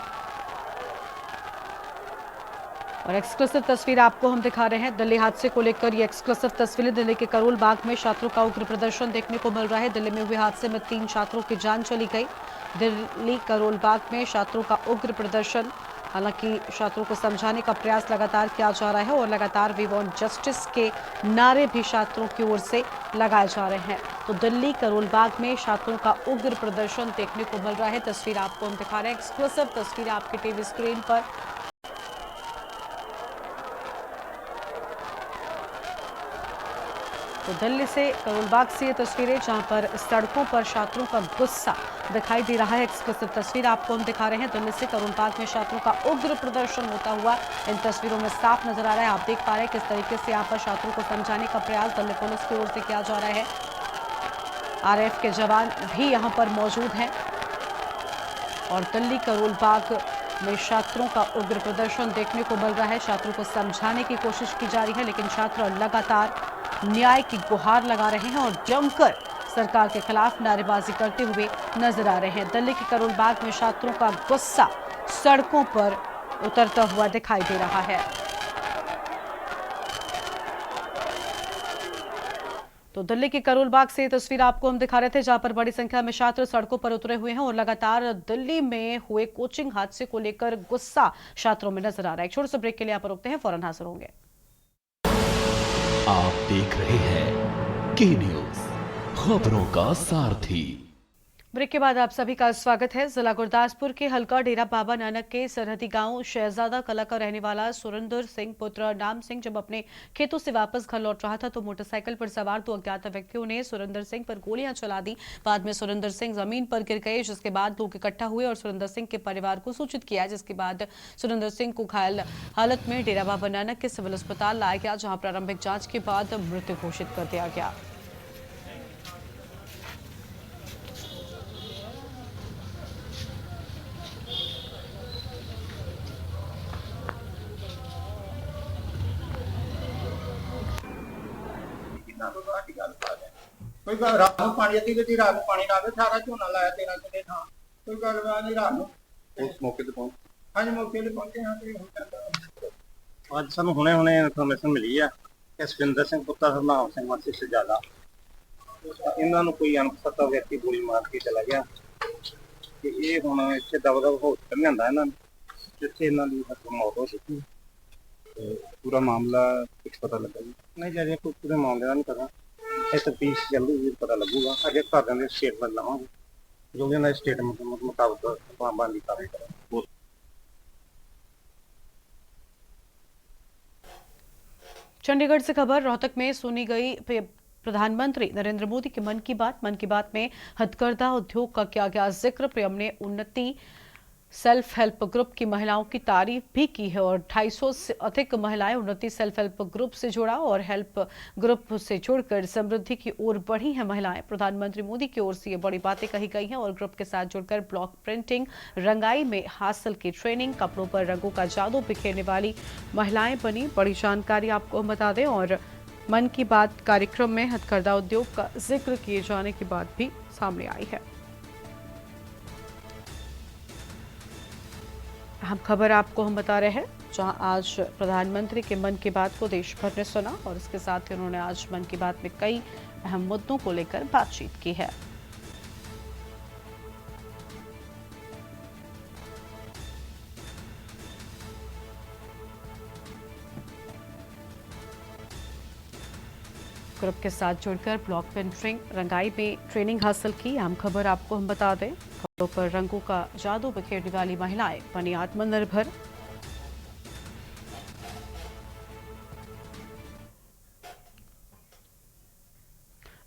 और एक्सक्लूसिव तस्वीर आपको हम दिखा रहे हैं। दिल्ली हादसे को लेकर ये एक्सक्लूसिव तस्वीरें। दिल्ली के करोल बाग में छात्रों का उग्र प्रदर्शन देखने को मिल रहा है। दिल्ली में हुए हादसे में 3 छात्रों की जान चली गई। दिल्ली करोल बाग में छात्रों का उग्र प्रदर्शन, हालांकि छात्रों को समझाने का प्रयास लगातार किया जा रहा है और लगातार वी वांट जस्टिस के नारे भी छात्रों की ओर से लगाए जा रहे हैं। तो दिल्ली करोल बाग में छात्रों का उग्र प्रदर्शन देखने को मिल रहा है। तस्वीर आपको हम दिखा रहे हैं, एक्सक्लूसिव तस्वीर आपके टीवी स्क्रीन पर। तो दिल्ली से करोल बाग से ये तस्वीरें, जहां पर सड़कों पर छात्रों का गुस्सा दिखाई दे रहा है। एक्सक्लूसिव तस्वीर आपको हम दिखा रहे हैं। दिल्ली से करोल बाग में छात्रों का उग्र प्रदर्शन होता हुआ इन तस्वीरों में साफ नजर आ रहा है। आप देख पा रहे हैं किस तरीके से यहाँ पर छात्रों को समझाने का प्रयास दिल्ली पुलिस की ओर से किया जा रहा है। आरएएफ के जवान भी यहाँ पर मौजूद हैं और दिल्ली करोल बाग में छात्रों का उग्र प्रदर्शन देखने को मिल रहा है। छात्रों को समझाने की कोशिश की जा रही है, लेकिन छात्र लगातार न्याय की गुहार लगा रहे हैं और जमकर सरकार के खिलाफ नारेबाजी करते हुए नजर आ रहे हैं। दिल्ली के करोल बाग में छात्रों का गुस्सा सड़कों पर उतरता हुआ दिखाई दे रहा है। तो दिल्ली के करोल बाग से तस्वीर आपको हम दिखा रहे थे, जहां पर बड़ी संख्या में छात्र सड़कों पर उतरे हुए हैं और लगातार दिल्ली में हुए कोचिंग हादसे को लेकर गुस्सा छात्रों में नजर आ रहा है। एक छोटे से ब्रेक के लिए यहाँ पर रुकते हैं, फौरन हाजिर होंगे। आप देख रहे हैं के न्यूज, खबरों का सारथी। ब्रेक के बाद आप सभी का स्वागत है। जिला गुरदासपुर के हल्का डेरा बाबा नानक के सरहदी गांव शहजादा कला का रहने वाला सुरेंद्र सिंह पुत्र नाम सिंह जब अपने खेतों से वापस घर लौट रहा था तो मोटरसाइकिल पर सवार 2 अज्ञात व्यक्तियों ने सुरेंद्र सिंह पर गोलियां चला दी। बाद में सुरेंद्र सिंह जमीन पर गिर गए, जिसके बाद लोग इकट्ठा हुए और सुरेंद्र सिंह के परिवार को सूचित किया, जिसके बाद सुरेंद्र सिंह को घायल हालत में डेरा बाबा नानक के सिविल अस्पताल लाया गया, जहाँ प्रारंभिक जाँच के बाद मृत्यु घोषित कर दिया गया। ना कोई बात गल बात है कोई गल रात को पानी अद्धी गड्डी रात को पानी ना आवे सारा झोना लाया 13 किले थां कोई गल बात नहीं रात को उस मौके पे पहुंच हाँ जी मौके पे पहुंचे हाँ तो ਹੁਣ ਕਰਦਾ ਅੱਜ ਸਾਨੂੰ ਹੁਣੇ ਇਨਫੋਰਮੇਸ਼ਨ ਮਿਲੀ ਆ ਕਿ ਸਵਿੰਦਰ ਸਿੰਘ ਪੁੱਤਰ ਹਰਨਾਮ ਸਿੰਘ ਵਾਸੀ ਸਜਾਲਾ ਇਹਨਾਂ ਨੂੰ ਕੋਈ ਅਣਪਛਾਤਾ ਵਿਅਕਤੀ ਗੋਲੀ ਮਾਰ ਕੇ ਚਲਾ ਗਿਆ ਤੇ ਇਹ ਹੁਣ ਇੱਥੇ ਦਬਦਬ ਹਸਪਤਾਲ ਲਿਆਂਦਾ ਇਹਨਾਂ ਨੂੰ ਜਿੱਥੇ ਇਹਨਾਂ ਦੀ ਮੌਤ ਹੋ ਚੁੱਕੀ ਤੇ ਪੂਰਾ ਮਾਮਲਾ ਕੁਝ ਪਤਾ ਲੱਗਾ ਜੀ ਨਹੀਂ ਜੇ ਕੋਈ ਪੂਰੇ ਮਾਮਲੇ ਦਾ ਨਹੀਂ ਪਤਾ ਇਹ ਤਫਤੀਸ਼ ਚੱਲੂ ਜੀ ਪਤਾ ਲੱਗੂਗਾ ਅਜੇ ਘਰਦਿਆਂ ਦੇ ਸਟੇਟਮੈਂਟ ਲਵਾਂਗੇ ਜੋ ਵੀ ਇਹਨਾਂ ਦੇ ਸਟੇਟਮੈਂਟ ਮੁਤਾਬਕ ਬੰਦੀ ਕਾਰਵਾਈ ਕਰਾਂਗੇ। चंडीगढ़ से खबर रोहतक में सुनी गई प्रधानमंत्री नरेंद्र मोदी के मन की बात में हथकरघा उद्योग का किया गया जिक्र। पीएम ने उन्नति सेल्फ हेल्प ग्रुप की महिलाओं की तारीफ भी की है और 250 से अधिक महिलाएं उन्नति सेल्फ हेल्प ग्रुप से जुड़ा और हेल्प ग्रुप से जुड़कर समृद्धि की ओर बढ़ी हैं महिलाएं। प्रधानमंत्री मोदी की ओर से ये बड़ी बातें कही गई हैं और ग्रुप के साथ जुड़कर ब्लॉक प्रिंटिंग रंगाई में हासिल की ट्रेनिंग कपड़ों पर रंगों का जादू बिखेरने वाली महिलाएं बनी। बड़ी जानकारी आपको हम बता दें और मन की बात कार्यक्रम में हथकरघा उद्योग का जिक्र किए जाने की बात भी सामने आई है। हम खबर आपको हम बता रहे हैं जहां आज प्रधानमंत्री के मन की बात को देश भर ने सुना और इसके साथ ही उन्होंने आज मन की बात में कई अहम मुद्दों को लेकर बातचीत की है। ग्रुप के साथ जुड़कर ब्लॉक पेंटिंग रंगाई में ट्रेनिंग हासिल की। अहम खबर आपको हम बता दें कपड़ों पर रंगों का जादू बिखेरने वाली महिलाएं बनी आत्मनिर्भर।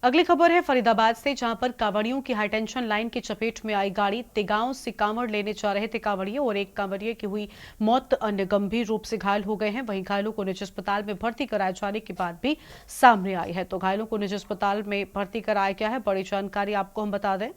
अगली खबर है फरीदाबाद से जहां पर कांवड़ियों की हाईटेंशन लाइन की चपेट में आई गाड़ी। तिगांव से कांवड़ लेने जा रहे थे कांवड़िए और एक कांवड़िए की हुई मौत, अन्य गंभीर रूप से घायल हो गए हैं। वहीं घायलों को निजी अस्पताल में भर्ती कराए जाने की बात भी सामने आई है। तो घायलों को निजी अस्पताल में भर्ती कराया गया है। बड़ी जानकारी आपको हम बता दें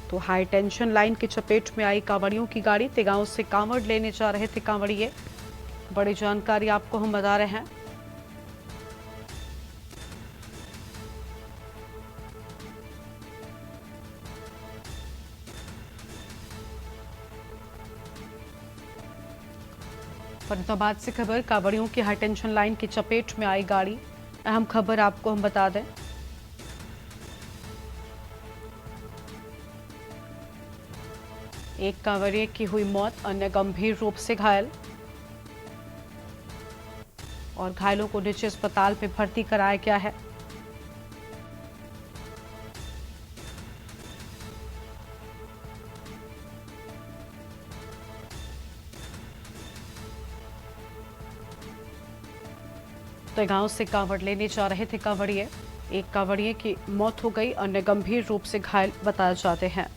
तो हाई टेंशन लाइन की चपेट में आई कांवड़ियों की गाड़ी। तिगांव से कांवड़ लेने जा रहे थे कांवड़िए। बड़ी जानकारी आपको हम बता रहे हैं। फरीदाबाद से खबर कांवड़ियों की हाई टेंशन लाइन की चपेट में आई गाड़ी। अहम खबर आपको हम बता दें एक कांवड़िए की हुई मौत, अन्य गंभीर रूप से घायल और घायलों को निजी अस्पताल में भर्ती कराया गया है। तो गांव से कांवड़ लेने जा रहे थे कांवड़िए। एक कांवड़िए की मौत हो गई, अन्य गंभीर रूप से घायल बताए जाते हैं।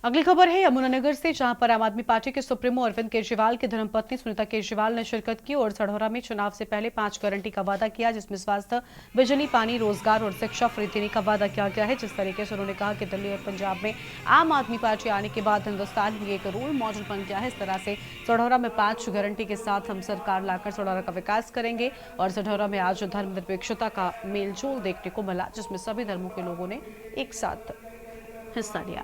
अगली खबर है यमुनानगर से जहां पर आम आदमी पार्टी के सुप्रीमो अरविंद केजरीवाल की धर्मपत्नी सुनीता केजरीवाल ने शिरकत की और सढौरा में चुनाव से पहले 5 गारंटी का वादा किया, जिसमें स्वास्थ्य, बिजली, पानी, रोजगार और शिक्षा फ्री देने का वादा किया गया है। जिस तरीके से उन्होंने कहा कि दिल्ली और पंजाब में आम आदमी पार्टी आने के बाद हिंदुस्तान में एक रोल मॉडल बन गया है। इस तरह से सढौरा में 5 गारंटी के साथ हम सरकार लाकर सढौरा का विकास करेंगे। और सढौरा में आज धर्मनिरपेक्षता का मेलजोल देखने को मिला, जिसमें सभी धर्मों के लोगों ने एक साथ हिस्सा लिया।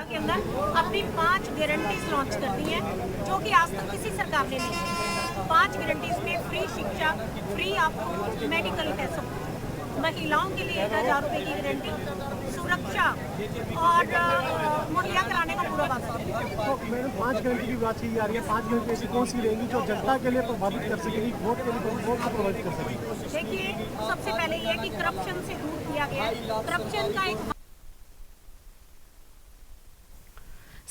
के अंदर अपनी 5 गारंटीज लॉन्च कर दी हैं, जो कि आज तक किसी सरकार ने नहीं की। 5 गारंटीज में फ्री शिक्षा, फ्री आपको मेडिकल टेस्ट, महिलाओं के लिए 1000 रुपए की गारंटी, सुरक्षा और मुहैया कराने का पूरा वादा। तो मैंने 5 गारंटी की बात की जा रही है। 5 गारंटी ऐसी कौन सी रहेंगी जो जनता के लिए प्रभावित कर सकेगी, वोट के लिए वोट को प्रभावित कर सकेगी? देखिए, सबसे पहले ये कि करप्शन से दूर किया गया है। करप्शन का एक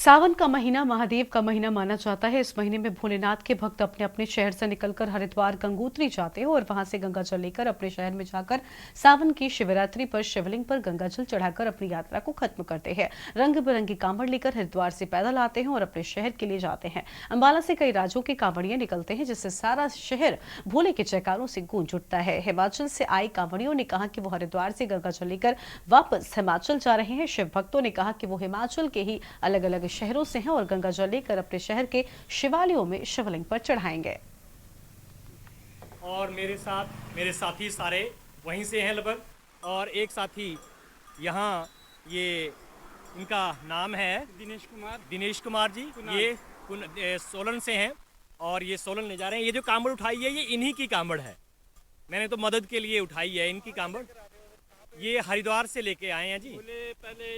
सावन का महीना महादेव का महीना माना जाता है। इस महीने में भोलेनाथ के भक्त अपने अपने शहर से निकलकर हरिद्वार गंगोत्री जाते हैं और वहां से गंगाजल लेकर अपने शहर में जाकर सावन की शिवरात्रि पर शिवलिंग पर गंगाजल चढ़ाकर अपनी यात्रा को खत्म करते हैं। रंग बिरंगी कांवड़ लेकर हरिद्वार से पैदल आते हैं और अपने शहर के लिए जाते हैं। अंबाला से कई राज्यों के कांवड़िए निकलते हैं, जिससे सारा शहर भोले के जयकारों से गूंज उठता है। हिमाचल से आए कांवड़ियों ने कहा कि वो हरिद्वार से गंगाजल लेकर वापस हिमाचल जा रहे हैं। शिव भक्तों ने कहा कि वो हिमाचल के ही अलग अलग शहरों से हैं और गंगाजल लेकर अपने शहर के शिवालयों में शिवलिंग पर चढ़ाएंगे। और मेरे साथी सारे वहीं से हैं लगभग, और एक साथी यहाँ, ये इनका नाम है दिनेश कुमार जी, ये सोलन से हैं और ये सोलन ले जा रहे हैं। ये जो कांवड़ उठाई है ये इन्हीं की कांवड़ है, मैंने तो मदद के लिए उठाई है इनकी कांवड़। ये हरिद्वार से लेके आए हैं जी, पहले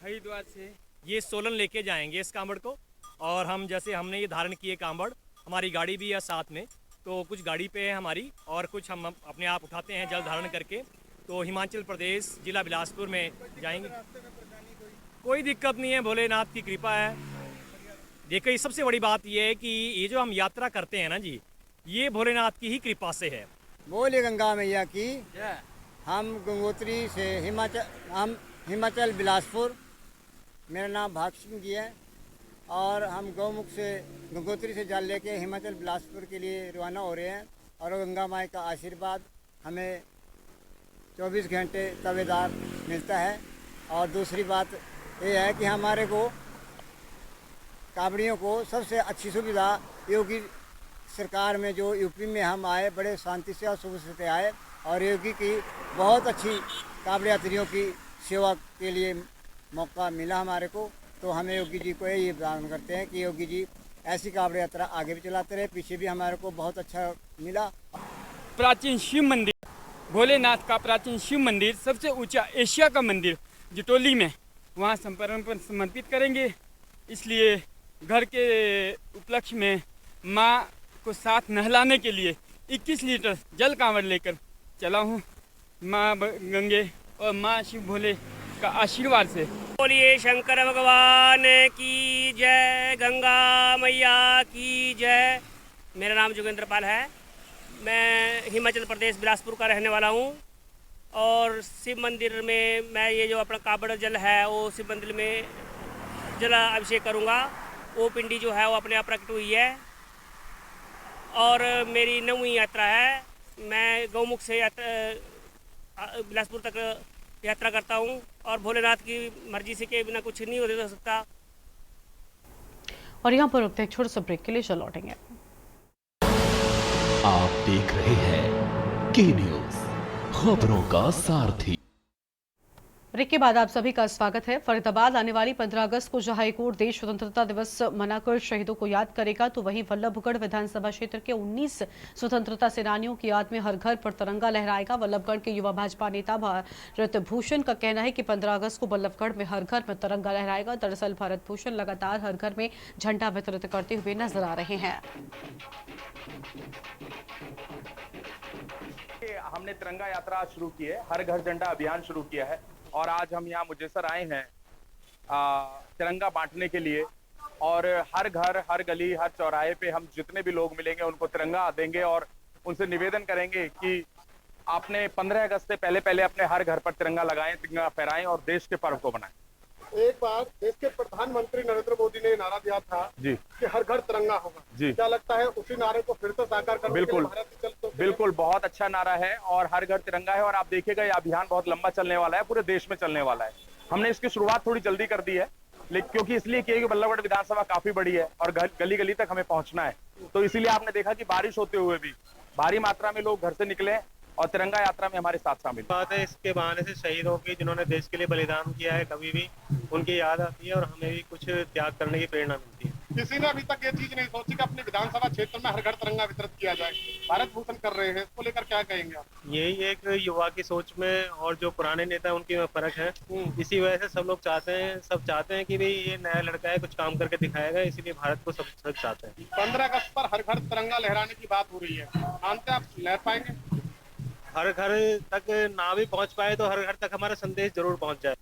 हरिद्वार से ये सोलन लेके जाएंगे इस कांवड़ को। और हम जैसे हमने ये धारण किए कांवड़, हमारी गाड़ी भी है साथ में, तो कुछ गाड़ी पे है हमारी और कुछ हम अपने आप उठाते हैं जल धारण करके। तो हिमाचल प्रदेश जिला बिलासपुर में जाएंगे। कोई दिक्कत नहीं है, भोलेनाथ की कृपा है। देखिए सबसे बड़ी बात ये है कि ये जो हम यात्रा करते हैं ना जी, ये भोलेनाथ की ही कृपा से है। बोले गंगा मैया की। हम गंगोत्री से हिमाचल बिलासपुर, मेरा नाम भाग सिंह जी है और हम गौमुख से गंगोत्री से जल लेके हिमाचल बिलासपुर के लिए रवाना हो रहे हैं। और गंगा माई का आशीर्वाद हमें 24 घंटे तवेदार मिलता है। और दूसरी बात ये है कि हमारे को कांवड़ियों को सबसे अच्छी सुविधा योगी सरकार में, जो यूपी में हम आए बड़े शांति से और सुख से आए, और योगी की बहुत अच्छी कांवड़ यात्रियों की सेवा के लिए मौका मिला हमारे को। तो हमें योगी जी को ये प्रदान करते हैं कि योगी जी ऐसी कांवड़ यात्रा आगे भी चलाते रहे। पीछे भी हमारे को बहुत अच्छा मिला। प्राचीन शिव मंदिर, भोलेनाथ का प्राचीन शिव मंदिर, सबसे ऊंचा एशिया का मंदिर जटोली में, वहाँ समर्पित करेंगे। इसलिए घर के उपलक्ष्य में माँ को साथ नहलाने के लिए 21 लीटर जल कांवड़ लेकर चला हूँ, माँ गंगे और माँ शिव भोले का आशीर्वाद से। बोलिए शंकर भगवान की जय, गंगा मैया की जय। मेरा नाम जोगेंद्र पाल है, मैं हिमाचल प्रदेश बिलासपुर का रहने वाला हूँ। और शिव मंदिर में मैं ये जो अपना कांवड़ जल है वो शिव मंदिर में जला अभिषेक करूँगा। वो पिंडी जो है वो अपने आप प्रकट हुई है और मेरी 9वीं यात्रा है। मैं गौमुख से बिलासपुर तक यात्रा करता हूँ और भोलेनाथ की मर्जी से के बिना कुछ नहीं हो सकता। और यहाँ पर रुकते हैं, छोटे से ब्रेक के लिए चल लौटेंगे। आप देख रहे हैं के न्यूज, खबरों का सारथी। ब्रेक के बाद आप सभी का स्वागत है। फरीदाबाद आने वाली 15 अगस्त को जहां हाईकोर्ट देश स्वतंत्रता दिवस मनाकर शहीदों को याद करेगा, तो वहीं वल्लभगढ़ विधानसभा क्षेत्र के 19 स्वतंत्रता सेनानियों की याद में हर घर पर तिरंगा लहराएगा। वल्लभगढ़ के युवा भाजपा नेता भारत भूषण का कहना है कि 15 अगस्त को वल्लभगढ़ में हर घर में तिरंगा लहराएगा। दरअसल भारत भूषण लगातार हर घर में झंडा वितरित करते हुए नजर आ रहे हैं। हमने तिरंगा यात्रा शुरू की है, हर घर झंडा अभियान शुरू किया है और आज हम यहाँ मुजेसर आए हैं तिरंगा बांटने के लिए। और हर घर, हर गली, हर चौराहे पे हम जितने भी लोग मिलेंगे उनको तिरंगा देंगे और उनसे निवेदन करेंगे कि आपने 15 अगस्त से पहले अपने हर घर पर तिरंगा लगाएं, तिरंगा फहराएं और देश के पर्व को बनाएं। एक बार देश के प्रधानमंत्री नरेंद्र मोदी ने नारा दिया था जी कि हर घर तिरंगा होगा जी। क्या लगता है उसी नारे को फिर से साकार करने के लिए भारत बिल्कुल बहुत अच्छा नारा है और हर घर तिरंगा है। और आप देखिएगा ये अभियान बहुत लंबा चलने वाला है, पूरे देश में चलने वाला है। हमने इसकी शुरुआत थोड़ी जल्दी कर दी है, लेकिन क्योंकि इसलिए कि वल्लभगढ़ विधानसभा काफी बड़ी है और गली गली तक हमें पहुंचना है। तो इसीलिए आपने देखा कि बारिश होते हुए भी भारी मात्रा में लोग घर से निकले और तिरंगा यात्रा में हमारे साथ शामिल बात है। इसके बहाने से शहीदों की, जिन्होंने देश के लिए बलिदान किया है, कभी भी उनकी याद आती है और हमें भी कुछ त्याग करने की प्रेरणा मिलती है। किसी ने अभी तक ये चीज नहीं सोची कि अपने विधानसभा क्षेत्र में हर घर तिरंगा वितरित किया जाए। भारत भूषण कर रहे हैं, इसको लेकर क्या कहेंगे आप? यही एक युवा की सोच में और जो पुराने नेता है उनकी में फर्क है। इसी वजह से सब लोग सब चाहते हैं कि भाई ये नया लड़का है, कुछ काम करके दिखाएगा, इसीलिए भारत को सब चाहते हैं। 15 अगस्त पर हर घर तिरंगा लहराने की बात हो रही है, मानते आप लहर पाएंगे? हर घर तक ना भी पहुंच पाए तो हर घर तक हमारा संदेश जरूर पहुंच जाए।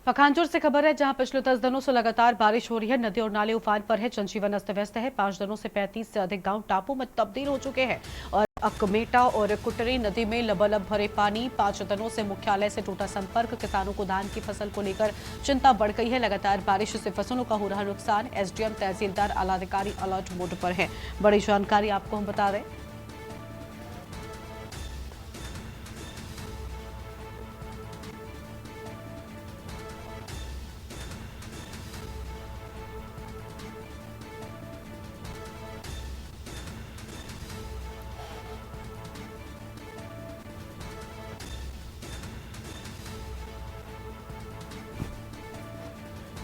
पखानजोर से खबर है, जहां पिछले 10 दिनों से लगातार बारिश हो रही है। नदी और नाले उफान पर है, जनजीवन अस्त व्यस्त है। 5 दिनों से 35 से अधिक गांव टापू में तब्दील हो चुके हैं और अकमेटा और कुटरी नदी में लबालब भरे पानी। 5 दिनों से मुख्यालय से टूटा संपर्क। किसानों को धान की फसल को लेकर चिंता बढ़ गई है। लगातार बारिश से फसलों का हो रहा नुकसान। एसडीएम, तहसीलदार, आलाधिकारी अलर्ट मोड पर है। बड़ी जानकारी आपको हम बता रहे हैं।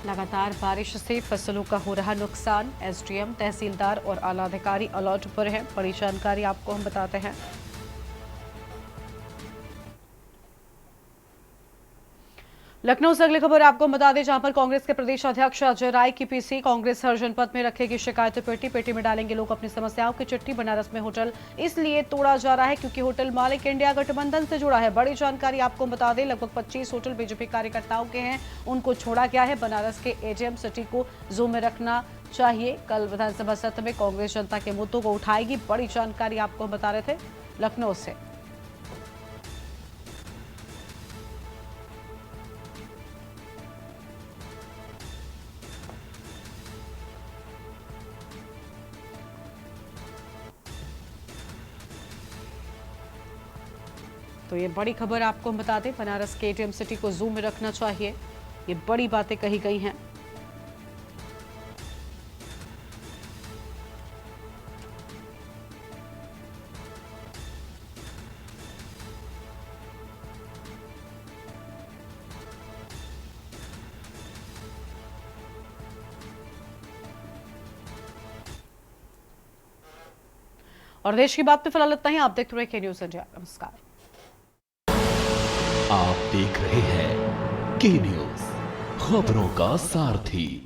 लगातार बारिश से फसलों का हो रहा नुकसान। एसडीएम, तहसीलदार और आलाधिकारी अलर्ट पर है। बड़ी जानकारी आपको हम बताते हैं। लखनऊ से अगली खबर आपको बता दें, जहां पर कांग्रेस के प्रदेश अध्यक्ष अजय राय की पीसी। कांग्रेस हर जनपद में रखेगी शिकायत पेटी। पेटी में डालेंगे लोग अपनी समस्याओं की चिट्ठी। बनारस में होटल इसलिए तोड़ा जा रहा है क्योंकि होटल मालिक इंडिया गठबंधन से जुड़ा है। बड़ी जानकारी आपको बता दें, लगभग 25 होटल बीजेपी कार्यकर्ताओं के हैं, उनको छोड़ा गया है। बनारस के एजीएम सिटी को जूम में रखना चाहिए। कल विधानसभा सत्र में कांग्रेस जनता के मुद्दों को उठाएगी। बड़ी जानकारी आपको बता रहे थे लखनऊ से। तो ये बड़ी खबर आपको हम बता दें, बनारस के एटीएम सिटी को जूम में रखना चाहिए। ये बड़ी बातें कही गई हैं। और देश की बात पे फिलहाल इतना ही। आप देखते रहे के न्यूज़ इंडिया। नमस्कार। आप देख रहे हैं के न्यूज़, खबरों का सारथी।